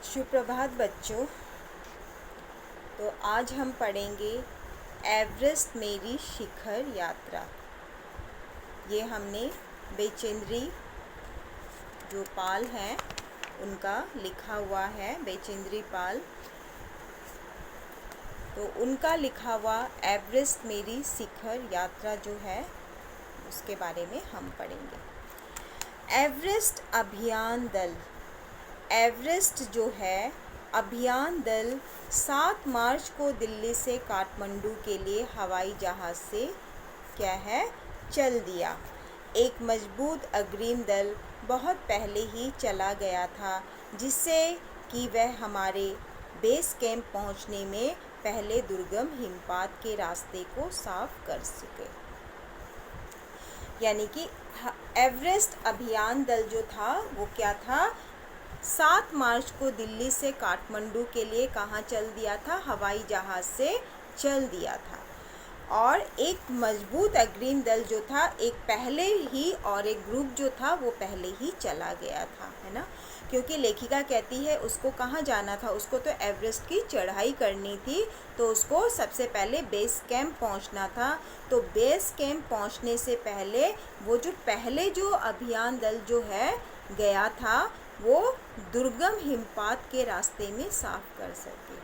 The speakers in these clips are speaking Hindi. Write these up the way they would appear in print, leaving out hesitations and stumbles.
सुप्रभात बच्चों। तो आज हम पढ़ेंगे एवरेस्ट मेरी शिखर यात्रा। ये हमने बेचेंद्री जो पाल हैं उनका लिखा हुआ है, बेचेंद्री पाल। तो उनका लिखा हुआ एवरेस्ट मेरी शिखर यात्रा जो है उसके बारे में हम पढ़ेंगे। एवरेस्ट अभियान दल, एवरेस्ट जो है अभियान दल 7 मार्च को दिल्ली से काठमांडू के लिए हवाई जहाज़ से क्या है चल दिया। एक मजबूत अग्रिम दल बहुत पहले ही चला गया था, जिससे कि वह हमारे बेस कैंप पहुंचने में पहले दुर्गम हिमपात के रास्ते को साफ कर सके। यानी कि एवरेस्ट अभियान दल जो था वो क्या था, 7 मार्च को दिल्ली से काठमांडू के लिए कहाँ चल दिया था, हवाई जहाज़ से चल दिया था। और एक मजबूत अग्रिम दल जो था एक पहले ही और एक ग्रुप जो था वो पहले ही चला गया था, है ना। क्योंकि लेखिका कहती है उसको कहाँ जाना था, उसको तो एवरेस्ट की चढ़ाई करनी थी, तो उसको सबसे पहले बेस कैंप पहुंचना था। तो बेस कैंप पहुंचने से पहले वो जो पहले जो अभियान दल जो है गया था वो दुर्गम हिमपात के रास्ते में साफ कर सके।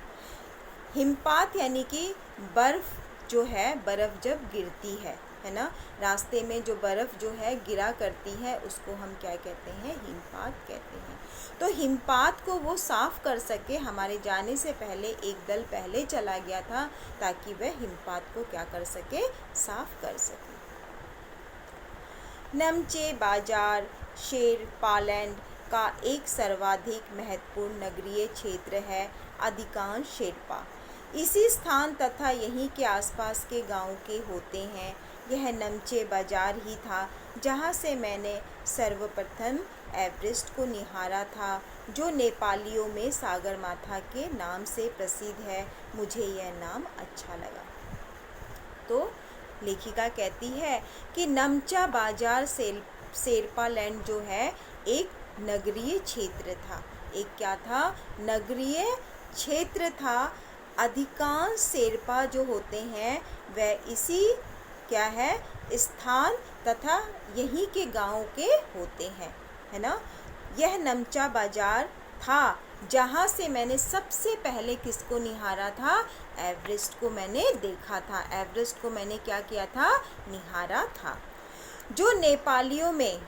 हिमपात यानी कि बर्फ़ जो है, बर्फ़ जब गिरती है ना, रास्ते में जो बर्फ़ जो है गिरा करती है उसको हम क्या कहते हैं, हिमपात कहते हैं। तो हिमपात को वो साफ़ कर सके, हमारे जाने से पहले एक दल पहले चला गया था ताकि वह हिमपात को क्या कर सके, साफ़ कर सके। नमचे बाजार शेरपालैंड का एक सर्वाधिक महत्वपूर्ण नगरीय क्षेत्र है। अधिकांश शेरपा इसी स्थान तथा यहीं के आसपास के गांव के होते हैं। यह नमचे बाजार ही था जहां से मैंने सर्वप्रथम एवरेस्ट को निहारा था, जो नेपालियों में सागरमाथा के नाम से प्रसिद्ध है। मुझे यह नाम अच्छा लगा। तो लेखिका कहती है कि नमचा बाजार शेरपालैंड जो है एक नगरीय क्षेत्र था। एक क्या था, नगरीय क्षेत्र था। अधिकांश शेरपा जो होते हैं वह इसी क्या है स्थान तथा यहीं के गांव के होते हैं, है ना। यह नमचा बाजार था जहाँ से मैंने सबसे पहले किसको निहारा था, एवरेस्ट को मैंने देखा था। एवरेस्ट को मैंने क्या किया था, निहारा था। जो नेपालियों में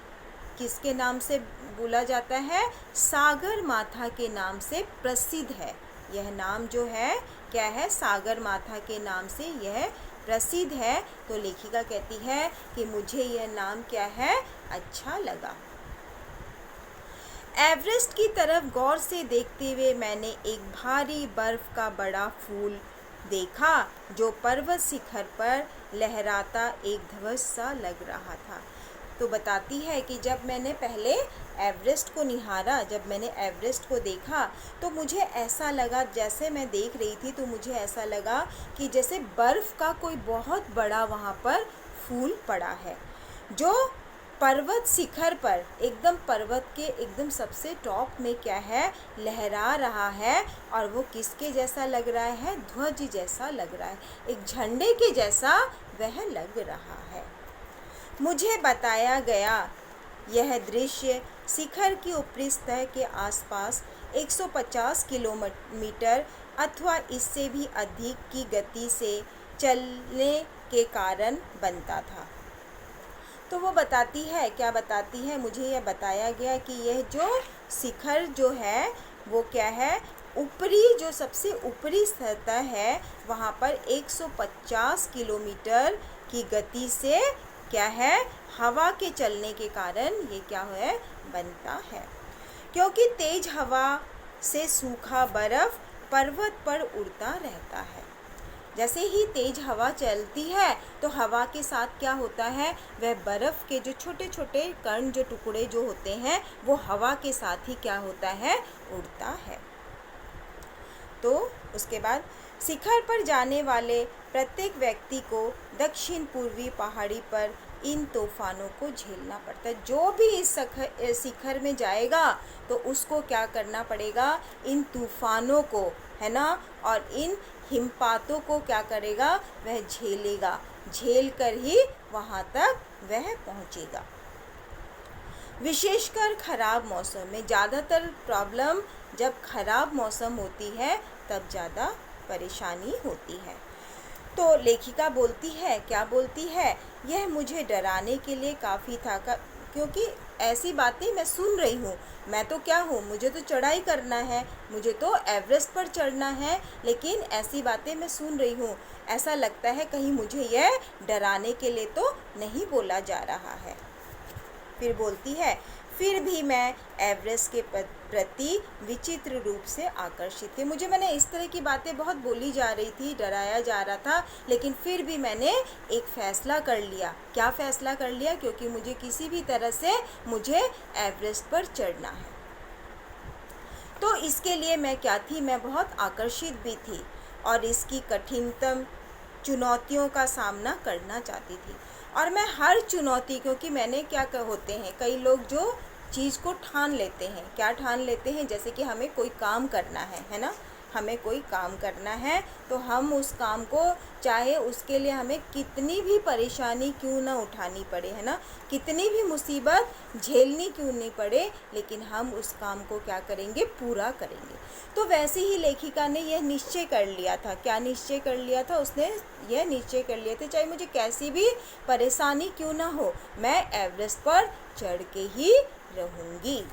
किसके नाम से बोला जाता है, सागरमाथा के नाम से प्रसिद्ध है। यह नाम जो है क्या है, सागरमाथा के नाम से यह प्रसिद्ध है। तो लेखिका कहती है कि मुझे यह नाम क्या है, अच्छा लगा। एवरेस्ट की तरफ गौर से देखते हुए मैंने एक भारी बर्फ का बड़ा फूल देखा जो पर्वत शिखर पर लहराता एक ध्वज सा लग रहा था। तो बताती है कि जब मैंने पहले एवरेस्ट को निहारा, जब मैंने एवरेस्ट को देखा तो मुझे ऐसा लगा, जैसे मैं देख रही थी तो मुझे ऐसा लगा कि जैसे बर्फ़ का कोई बहुत बड़ा वहाँ पर फूल पड़ा है, जो पर्वत शिखर पर एकदम पर्वत के एकदम सबसे टॉप में क्या है, लहरा रहा है। और वो किसके जैसा लग रहा है, ध्वज जैसा लग रहा है, एक झंडे के जैसा वह लग रहा है। मुझे बताया गया यह दृश्य शिखर की ऊपरी सतह के आसपास 150 किलोमीटर अथवा इससे भी अधिक की गति से चलने के कारण बनता था। तो वो बताती है, क्या बताती है, मुझे यह बताया गया कि यह जो शिखर जो है वो क्या है, ऊपरी जो सबसे ऊपरी सतह है वहाँ पर 150 किलोमीटर की गति से क्या है, हवा के चलने के कारण ये क्या है, बनता है। क्योंकि तेज हवा से सूखा बर्फ पर्वत पर उड़ता रहता है। जैसे ही तेज हवा चलती है तो हवा के साथ क्या होता है, वह बर्फ़ के जो छोटे छोटे कण, जो टुकड़े जो होते हैं वो हवा के साथ ही क्या होता है, उड़ता है। तो उसके बाद शिखर पर जाने वाले प्रत्येक व्यक्ति को दक्षिण पूर्वी पहाड़ी पर इन तूफानों को झेलना पड़ता है। जो भी इस शिखर में जाएगा तो उसको क्या करना पड़ेगा, इन तूफानों को, है ना, और इन हिमपातों को क्या करेगा, वह झेलेगा, झेल कर ही वहाँ तक वह पहुँचेगा। विशेषकर खराब मौसम में, ज़्यादातर प्रॉब्लम जब खराब मौसम होती है तब ज़्यादा परेशानी होती है। तो लेखिका बोलती है, क्या बोलती है, यह मुझे डराने के लिए काफ़ी था, क्योंकि ऐसी बातें मैं सुन रही हूँ। मैं तो क्या हूँ, मुझे तो चढ़ाई करना है, मुझे तो एवरेस्ट पर चढ़ना है, लेकिन ऐसी बातें मैं सुन रही हूँ। ऐसा लगता है कहीं मुझे यह डराने के लिए तो नहीं बोला जा रहा है। फिर बोलती है, फिर भी मैं एवरेस्ट के प्रति विचित्र रूप से आकर्षित थी। मैंने इस तरह की बातें बहुत बोली जा रही थी, डराया जा रहा था, लेकिन फिर भी मैंने एक फ़ैसला कर लिया। क्या फ़ैसला कर लिया? क्योंकि मुझे किसी भी तरह से मुझे एवरेस्ट पर चढ़ना है। तो इसके लिए मैं क्या थी, मैं बहुत आकर्षित भी थी और इसकी कठिनतम चुनौतियों का सामना करना चाहती थी। और मैं हर चुनौती, क्योंकि मैंने क्या होते हैं कई लोग जो चीज़ को ठान लेते हैं, क्या ठान लेते हैं, जैसे कि हमें कोई काम करना है ना, हमें कोई काम करना है तो हम उस काम को, चाहे उसके लिए हमें कितनी भी परेशानी क्यों ना उठानी पड़े, है ना, कितनी भी मुसीबत झेलनी क्यों नहीं पड़े, लेकिन हम उस काम को क्या करेंगे, पूरा करेंगे। तो वैसे ही लेखिका ने यह निश्चय कर लिया था। क्या निश्चय कर लिया था? उसने यह निश्चय कर लिया था, चाहे मुझे कैसी भी परेशानी क्यों ना हो, मैं एवरेस्ट पर चढ़ के ही रहूँगी।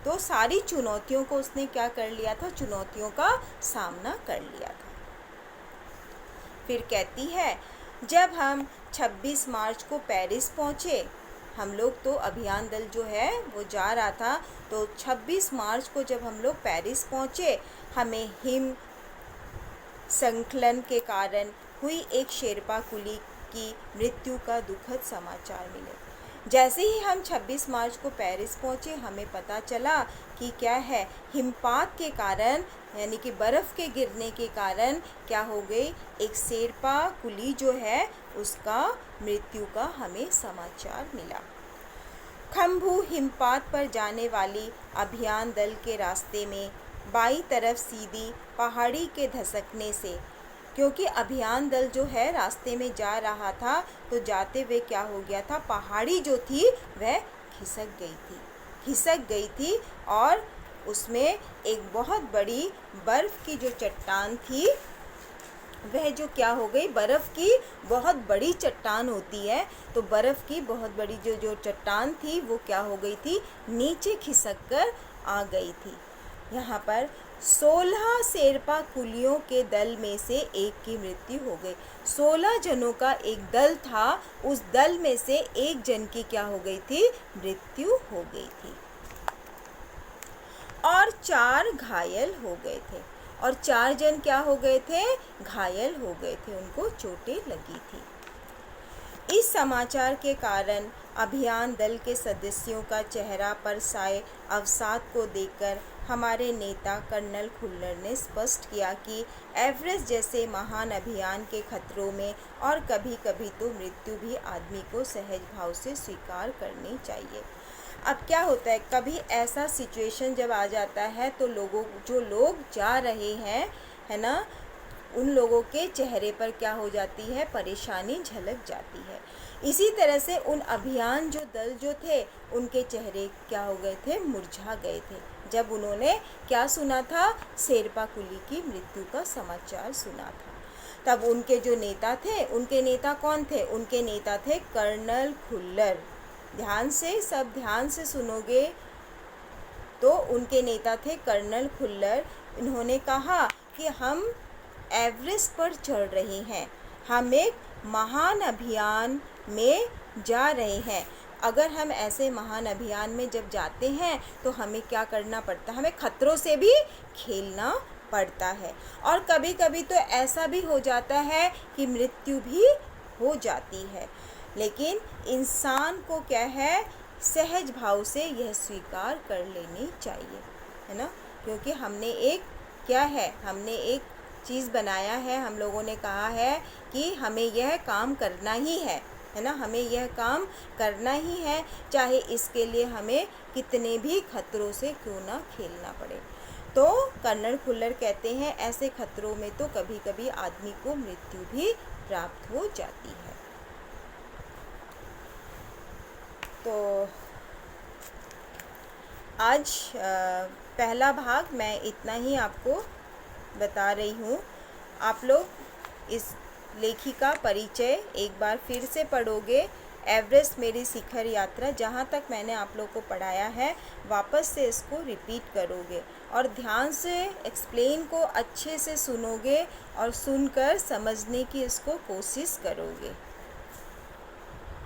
तो सारी चुनौतियों को उसने क्या कर लिया था, चुनौतियों का सामना कर लिया था। फिर कहती है, जब हम 26 मार्च को पेरिस पहुँचे, हम लोग तो अभियान दल जो है वो जा रहा था, तो 26 मार्च को जब हम लोग पेरिस पहुँचे, हमें हिम संकलन के कारण हुई एक शेरपा कुली की मृत्यु का दुखद समाचार मिले। जैसे ही हम 26 मार्च को पेरिस पहुँचे, हमें पता चला कि क्या है, हिमपात के कारण, यानी कि बर्फ़ के गिरने के कारण क्या हो गई, एक शेरपा कुली जो है उसका मृत्यु का हमें समाचार मिला। खम्बू हिमपात पर जाने वाली अभियान दल के रास्ते में बाईं तरफ सीधी पहाड़ी के धसकने से, क्योंकि अभियान दल जो है रास्ते में जा रहा था, तो जाते हुए क्या हो गया था, पहाड़ी जो थी वह खिसक गई थी और उसमें एक बहुत बड़ी बर्फ़ की जो चट्टान थी, वह जो क्या हो गई, बर्फ़ की बहुत बड़ी चट्टान होती है, तो बर्फ़ की बहुत बड़ी जो चट्टान थी वो क्या हो गई थी, नीचे खिसक कर आ गई थी। यहाँ पर 16 शेरपा कुलियों के दल में से एक की मृत्यु हो गई। 16 जनों का एक दल था, उस दल में से एक जन की क्या हो गई थी, मृत्यु हो गई थी और 4 घायल हो गए थे। और 4 जन क्या हो गए थे, घायल हो गए थे, उनको चोटें लगी थी। इस समाचार के कारण अभियान दल के सदस्यों का चेहरा पर साए अवसाद को देखकर हमारे नेता कर्नल खुल्लर ने स्पष्ट किया कि एवरेस्ट जैसे महान अभियान के खतरों में और कभी कभी तो मृत्यु भी आदमी को सहज भाव से स्वीकार करनी चाहिए। अब क्या होता है, कभी ऐसा सिचुएशन जब आ जाता है तो जो लोग जा रहे हैं, है ना, उन लोगों के चेहरे पर क्या हो जाती है, परेशानी झलक जाती है। इसी तरह से उन अभियान जो दल जो थे, उनके चेहरे क्या हो गए थे, मुरझा गए थे, जब उन्होंने क्या सुना था, शेरपा कुली की मृत्यु का समाचार सुना था। तब उनके जो नेता थे, उनके नेता कौन थे, उनके नेता थे कर्नल खुल्लर। सब ध्यान से सुनोगे तो उनके नेता थे कर्नल खुल्लर। इन्होंने कहा कि हम एवरेस्ट पर चढ़ रहे हैं, हम एक महान अभियान में जा रहे हैं। अगर हम ऐसे महान अभियान में जब जाते हैं तो हमें क्या करना पड़ता है, हमें खतरों से भी खेलना पड़ता है। और कभी कभी तो ऐसा भी हो जाता है कि मृत्यु भी हो जाती है, लेकिन इंसान को क्या है, सहज भाव से यह स्वीकार कर लेनी चाहिए, है ना, क्योंकि हमने एक चीज़ बनाया है, हम लोगों ने कहा है कि हमें यह काम करना ही है, है ना। हमें यह काम करना ही है, चाहे इसके लिए हमें कितने भी खतरों से क्यों ना खेलना पड़े। तो कर्नल फुलर कहते हैं ऐसे खतरों में तो कभी कभी आदमी को मृत्यु भी प्राप्त हो जाती है। तो आज पहला भाग मैं इतना ही आपको बता रही हूँ। आप लोग इस लेखिका परिचय एक बार फिर से पढ़ोगे। एवरेस्ट मेरी शिखर यात्रा, जहाँ तक मैंने आप लोग को पढ़ाया है वापस से इसको रिपीट करोगे और ध्यान से एक्सप्लेन को अच्छे से सुनोगे और सुनकर समझने की इसको कोशिश करोगे।